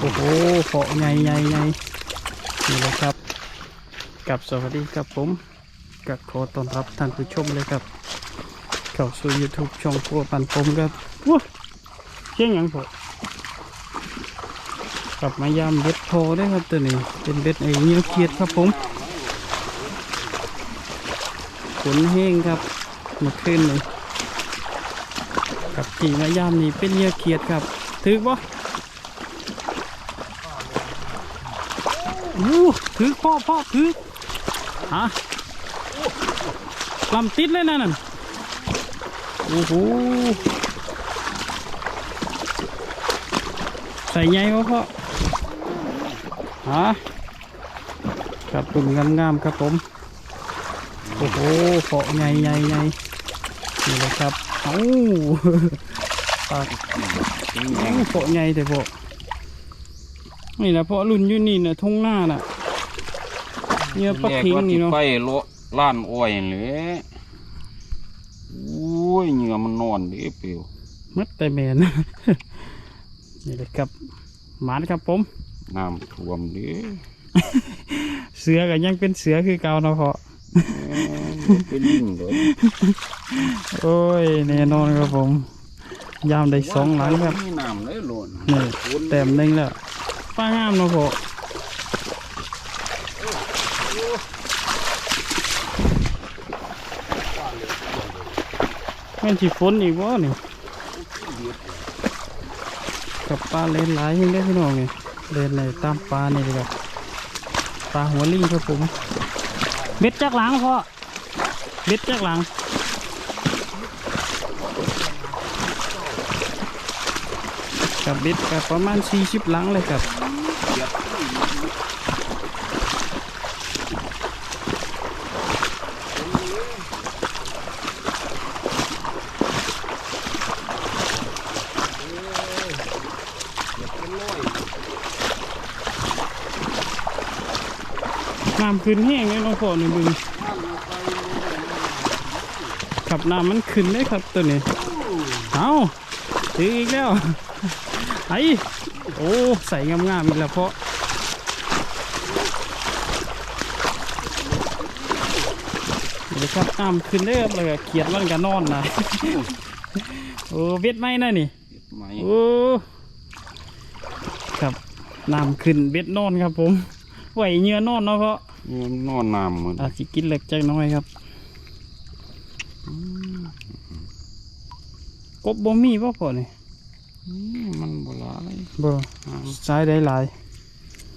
โอ้โหเกาะใหญ่นี่เลยครับกับสวัสดีครับผมกับขอต้อนรับท่านผู้ชมเลยครับเข้าสู่ YouTube ช่องครัวปันผมครับว้าเชี่ยงยังผมกลับมายามเบ็ดโทได้ครับตัวนี้เป็นเบ็ดไอ้เงี้ยวเขียดครับผมฝนแห้งครับเมื่อคืนเลยกับที่มายามนี่เป็นเงี้ยวเขียดครับถือบ่ถือพ่อถือฮะลำติดเลยนั่นโอ้โหใส่ใหญ่พ่อฮะครับตุ่มงามครับผมโอ้โหเกาะใหญ่นี่เลยครับเอ้าปลาเกาะใหญ่แต่พอนี่นะเพราะรุ่นอยู่นี่นะทุ่งหน้าน่ะเนี่ยปลาเค็งนี่เนาะไปล้านอ้อยเลยโอ้ยเหงื่อมันนอนดิเปล่ามัดแต่แมน นี่เลยครับหมานครับผมน้ำท่วมดิ เสือก็ยังเป็นเสือคือเก่าเนาะเพาะเป็นลิงเลย โอ้ยแน่นอนครับผมยามได้สองหลังครับนี่น้ำเลยหล่นนี่เต็มหนึ่งแล้วป้างามเนาะเพาะแม่นที่ฝนอีกวะนี่กับปลาเลนหลายยังได้พี่น้องนี่เลนในตามปลานี่เลยครับปลาหัวลิงครับผมเบ็ดจักหลังพ่อเบ็ดจักหลังกับเบ็ดกับประมาณ40หลังเลยครับน้ำขึ้นแห้งเลยน้องพ่อหนึ่งบึงขับน้ำมันขึ้นได้ครับตัวนี้เอาถืออีกแล้วไอ้โอ้ใส่งามๆอีกแล้วเพราะเดี๋ยวครับน้ำขึ้นได้ครับเลยเขียดมันก็นอนนะโอ้เบ็ดไหมนะนี่โอ้ครับน้ำขึ้นเบ็ดนอนครับผมไหวเนื้อนอนเนาะเพราะนอนน้ำมันอาจจะกินเล็กจังน้อยครับกบบ่มีป่ะพ่อนี่มันบ่หลายบ่ใช้ได้หลาย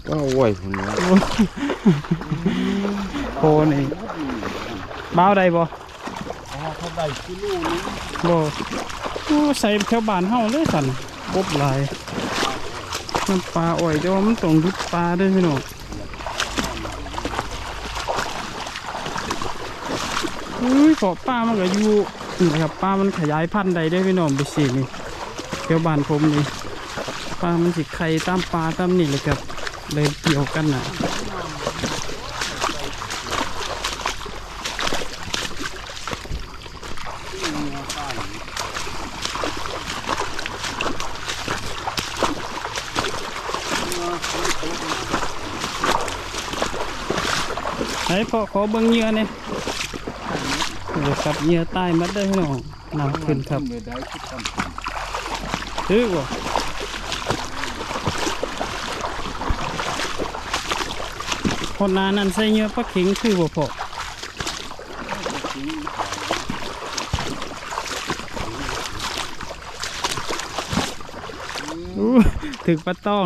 ก็ไหวคนละโคนี่บ้าวได้บ่เขาได้กิโลนึงบ่ใส่แถวบ้านเฮาเลยสั่นกบหลายน้ำปลาอ่อยแต่ว่ามันต้องดุดปลาด้วยพี่น้องเกาะปลามันก็อยู่นี่ครับปลามันขยายพันธุ์ใดได้พี่น้องไปสินี่เกี่ยวบ้านผมนี่ปลามันสิไข่ตามปลาตามนี่เลยครับเลยเกี่ยวกันน่ะไอ้พ่อขอเบิ่งเหยื่อเนี่ยเดี๋ยวกับเหยื่อใต้มัดได้พี่น้องนำขึ้นครับถือบ่คนนานั่นใส่เหยื่อปลาเข็งคือบ่พอถึกปลาต้อง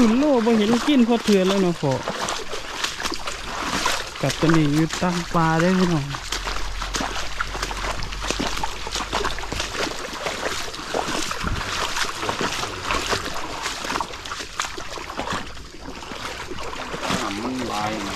ตุนโลบ่เห็นกินพอเถื่อนแล้วเนาะพอกับตัวนี้อยู่ตั้งปลาได้พี่น้องมันลายนะ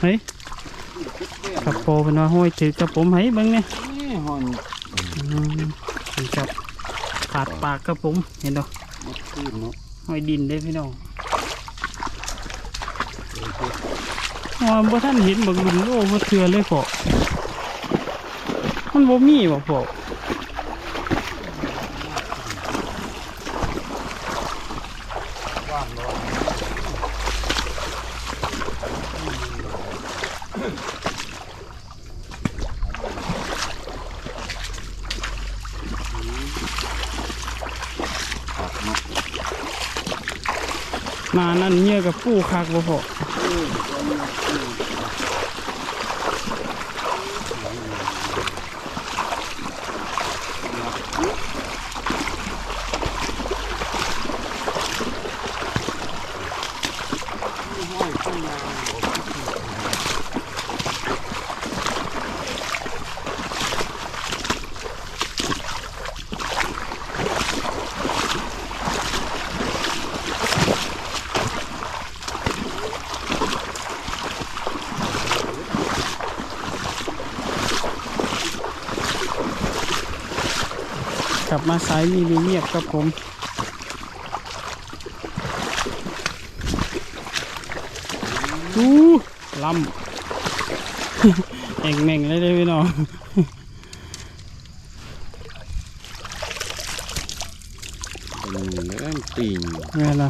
เฮ้ยครับโปเป็นว่าห้อยถือกับผมให้เบิ่งเนี่ย นี่หอน นี่ครับขาดปากกับผมเห็นดอก มัดขึ้นเนาะ ห้อยดินได้พี่น้องบ่ท่านเห็นบักลุนโอ้บ่เทื่อเลยพ่อมันบ่มีบ่พ่อ ว่างร้อนขับเนาะ หนานั่นเหี้ยกับกู้คักบ่พ่อกลับมาสายมีเงียบครับผมลำ แม่งเลยได้พี่น้อง เป็นเริ่มตีน แม่ละ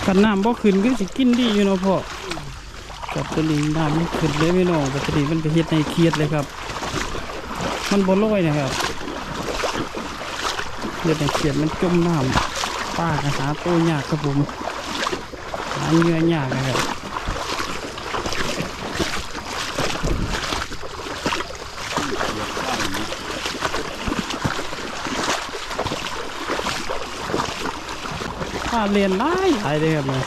กันน้ำบ่ขึ้นก็สิกินดีอยู่เนาะพ่อกับตัวนี้น้ำมันขึ้นเลยพี่น้องกับตัวนี้มันไปเฮ็ดในเครียดเลยครับมันบ่ลอยนะครับเฮ็ดในเครียดมันจมน้ำป้าก็หาตัวยากครับผมหาเหยื่อยากนะครับป้าเรียนได้หลายเลยครับเนี่ย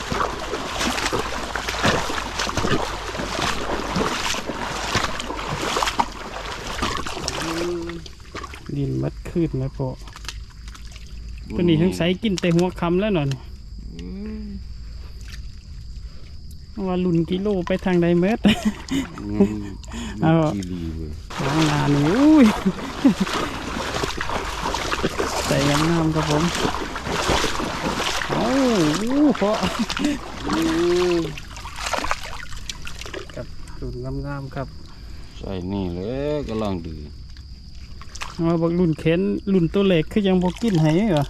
ดินมัดคืดไหมพ่อตัวนี้ทั้งใสกินแต่หัวคำแล้วหน่อยว่าลุ่นกิโลไปทางใดเม็ด เอาล้างงานนี่อุ้ยใส่งามๆครับผมโอ้โหเพาะกับลุ่นงามๆครับ ใส่นี่เลยกำลังดี ว่าบักลุ่นเข็นลุ่นตัวเล็กคือยังบ่กินให้เหรอ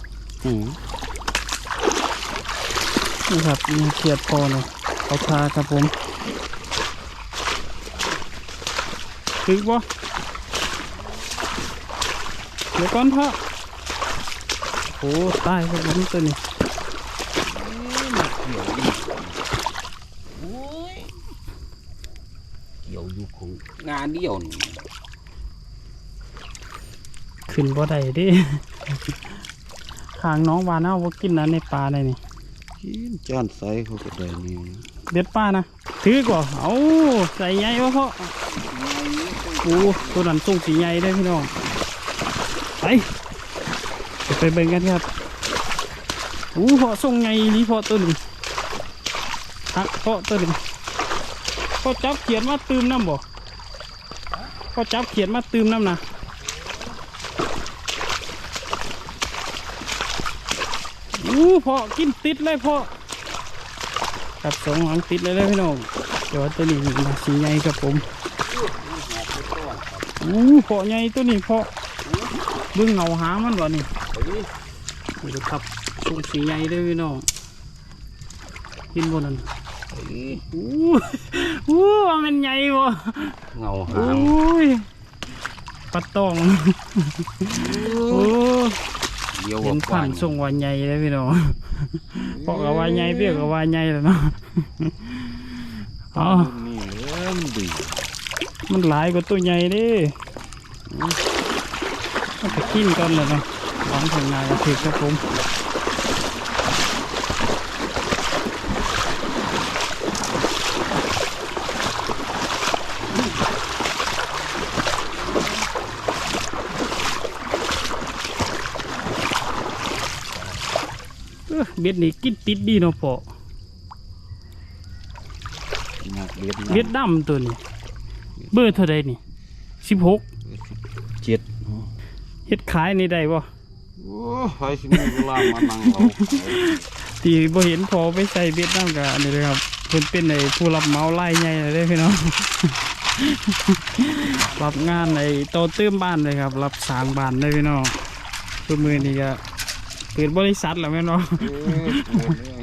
นี่ครับมีเขียดพอเลยเอาทาครับผมถึกบ่เดี๋ยวก่อนพ่อโอ้ตายครับผมตัวนี้ เกี่ยวอยู่ของงานเดียวนี่ ขึ้นบ่ได้เดิ ขางน้องวานเอาบ่กินนะในปลาได้นี่ จานใสเขาก็ได้นี่ เด็ดปลานะถือก่อนเอาใส่ใหญ่วะพ่อโอ้ตัวนั้นส่งสีใหญ่ได้พี่น้องไปเบิ่งกันครับโอ้พ่อส่งใหญ่ลีพ่อตัวหนึ่งฮักพ่อตัวหนึ่งพ่อจับเขียนมาตืมน้ำบ่พ่อจับเขียนมาตืมน้ำนะพ่อกินติดเลยพ่อกับสองหางติดเลยพี่น้องเดี๋ยวตัวนี้มาสีใหญ่กับผมพ่อใหญ่ตัวนี้พ่อเบื้องเงาหางมันวะนี่ดูครับส่งสีใหญ่เลยพี่น้องกินบนนั้นมันใหญ่บ่ เงาหาง ปลาตองเดียว เห็นผ่านส่งว่าใหญ่เลยพี่น้องเพราะกับว่าใหญ่เบี้ยกับว่าใหญ่แล้วเนาะอ๋อ นี่เริ่มดี มันหลายกว่าตัวใหญ่ดิต้องไปกินก่อนเลยนะหลังถึงนายกระถือครับผม เบ็ดนี่กินติดดีเนาะพ่อ อยากเบ็ด เบ็ดดำตัวนี้เบอร์เท่าใดนี่16 เจ็ด เฮ็ดขายนี่ได้บ่ โอ้ใครสิมีเวลามานั่งเรา ที่บ่เห็นพอไปใส่เบ็ดน้ำกับอันนี้เลยครับเพิ่นเป็นไอ้ผู้รับเหมาไล่ใหญ่เลยเด้อพี่น้อง รับงานไอ้โตตื้มบ้านเลยครับรับสร้างบ้านเลยพี่น้องตัวมือนี่ก็เปิดบริษัทแล้วแม่นบ่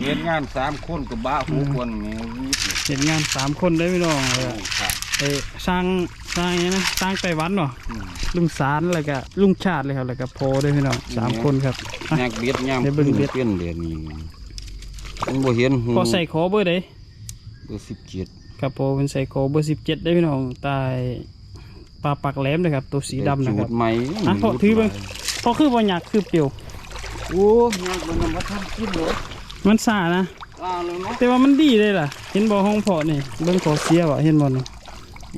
เห็นงาน3 คนกับบ้าหูคนนี่ เห็นงาน3 คนเลยพี่น้องไอ้สร้างนี่นะสร้างไต้หวันเนาะลุงสารแล้วก็ลุงชาติเลยครับแล้วก็โพด้วยพี่น้อง3 คนครับ อยากเบ็ดยาม ได้เบิ่งเบ็ด เปลี่ยนเดือนนี้มันบ่เห็นหู พอใส่ขอเบอร์ใด เบอร์17ครับโพเป็นใส่ขอเบอร์17ได้พี่น้องใต้ปลาปักแหลมเลยครับตัวสีดำนะครับ จูใหม่ อ่ะพอถือเบิ่งพอคือบ่อยากคือเปรียว โอ้ยากมันมาทำกินเหรอ มันซ่านะ แล้วเนาะ แต่ว่ามันดีเลยล่ะ เห็นบ่ห้องเพาะนี่เบิ่งขอเสียว่ะเห็นบ่นี่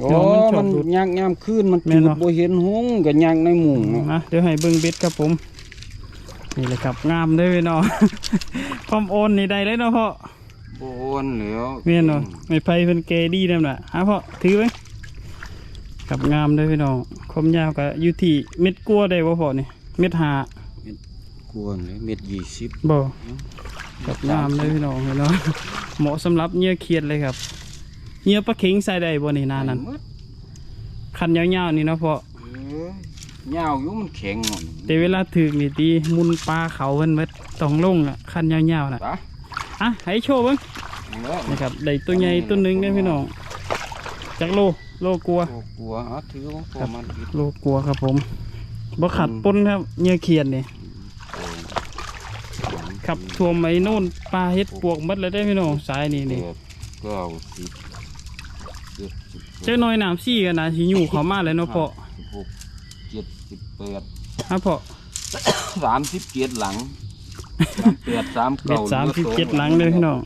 โอ้ เดี๋ยวมันชอบ มัน ดูด ยากยามคืนมัน แม่ จู น ด เนาะ บ่เห็นหงส์ก็ยากในหมุงเนาะ นะเดี๋ยวให้เบิ่งเบ็ดครับผมนี่เลยครับงามเด้อพี่น้อง ความโอนนี่ได้เลยเนาะพ่อ บ่โอนแล้ว แม่นเนาะไม่ไผเพิ่นเกดีนำน่ะหาพ่อถือไว้กับงามเด้อพี่น้องความยาวก็อยู่ที่เม็ดกัวได้บ่พ่อนี่เม็ดห้าก วนเลยเม็ด20 บ่กับงามเด้อพี่น้องเนาะ เหมาะสำหรับเหยื่อเขียดเลยครับเหยื่อปลาเข็งใส่ได้บ่นี่หนานั้น หมด คันยาวๆนี่เนาะพ่อ ยาวอยู่มันแข็งหมด แต่เวลาถึกนี่ตีมุนปลาเขาเพิ่นเบิดต้องลงอ่ะคันยาวๆน่ะ ปะ อ่ะให้โชว์เบิ่ง เนาะ นะครับได้ตัวใหญ่ตัวหนึงเด้อพี่น้องจักโลกลัว กลัวเอาถือว่าพอมันอีก โลกลัวครับผมบ่ขัดปนครับเหยื่อเขียดนี่ขับท่วมไอ้โน่นปลาเฮ็ดปวกหมดเลยได้อพี่น้องสายนี่นี่ 90 เจ้าน้อยน้ำซี่กันนะสิอยู่เข้ามาเลยเนาะพ่อ 16 78 ฮะพ่อ 37หลัง38 เบ็ด37หลังเลยพี่น้อง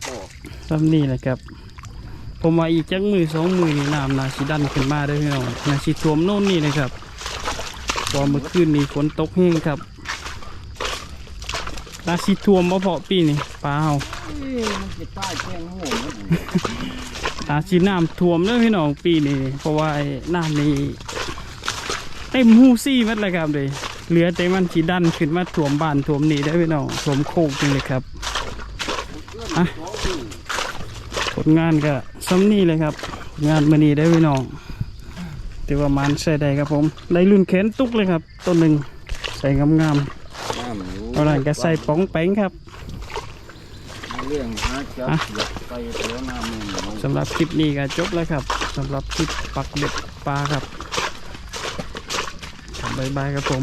ซ้ำนี่แหละครับผมว่าอีกจักมือ2 มือนี่น้ำน่าสิดันขึ้นมาเด้อพี่น้องน่าสิท่วมโน่นนี่เลยครับพอเมื่อคืนนี้ฝนตกแห้งครับน่าสิท่วมบ่พอปีนี่ปลาเฮา มันจะตายแค่งหัวมัน น่าสิน้ำท่วมเด้อพี่น้องปีนี้เพราะว่าไอ้น้ำนี่เต็มหูซี่หมัดเลยครับเลยเหลือแต่มันสิดันขึ้นมาท่วมบ้านท่วมนี่ได้อพี่น้องท่วมโคกนี่เลยครับอ่ะผลงานก็ซ้ำนี่เลยครับผลงานมื้อนี้ได้อพี่น้องแต่ว่ามันใส่ได้ครับผมได้รุ่นแขนตุกเลยครับต้นหนึ่งใส่งามๆเอาหลังก็ใส่ป๋องแป้งครับ เรื่องหาจับอยากไปเที่ยวน้ำมัน สำหรับคลิปนี้ก็จบแล้วครับสำหรับคลิปปักเบ็ดปลาครับบ๊ายบายครับผม